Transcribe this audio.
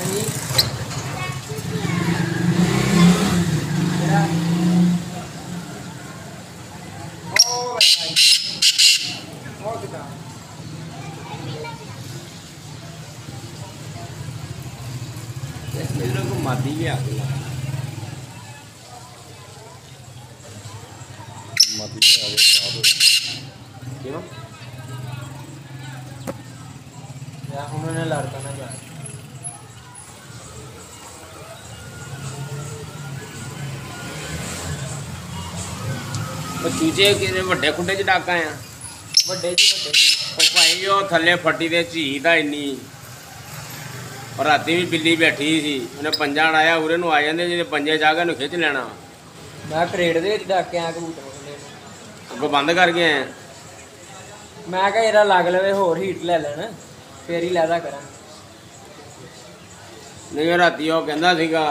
ਹਾਂਜੀ ਉਹ ਕਿਦਾਂ इधर को मादी भी आ गई मादी में आ गए खराब हो क्यों ਯਾ ਹੁਣ ਉਹਨੇ ਲੜਦਾ ਨਾ ਜਾ ਉਹ ਚੂਚੇ ਕਿਨੇ ਵੱਡੇ ਖੁੱਡੇ ਚ ਡਾਕਾ ਆ ਵੱਡੇ ਜੀ ਵੱਡੇ ਜੀ ਉਹ ਭਾਈ ਉਹ ਥੱਲੇ ਫੱਟੀ ਦੇ ਝੀਦਾ ਇੰਨੀ ਔਰ ਰਾਤੀ ਵੀ ਬਿੱਲੀ ਬੈਠੀ ਸੀ ਉਹਨੇ ਪੰਜਾਂ ਆਇਆ ਉਰੇ ਨੂੰ ਆ ਜਾਂਦੇ ਜਿਹਦੇ ਪੰਜੇ ਜਾ ਕੇ ਉਹਨੂੰ ਖਿੱਚ ਲੈਣਾ ਮੈਂ ਕਰੇਡ ਦੇ ਵਿੱਚ ਡੱਕ ਕੇ ਆ ਕਬੂਤਰ ਉਹਨੇ ਅੱਗੋਂ ਬੰਦ ਕਰ ਗਏ ਆ ਮੈਂ ਕਿਹਾ ਇਹਦਾ ਲੱਗ ਲਵੇ ਹੋਰ ਹੀਟ ਲੈ ਲੈਣ ਫੇਰ ਹੀ ਲੈਦਾ ਕਰਾਂ ਨਹੀਂ ਰਾਤੀ ਉਹ ਕਹਿੰਦਾ ਸੀਗਾ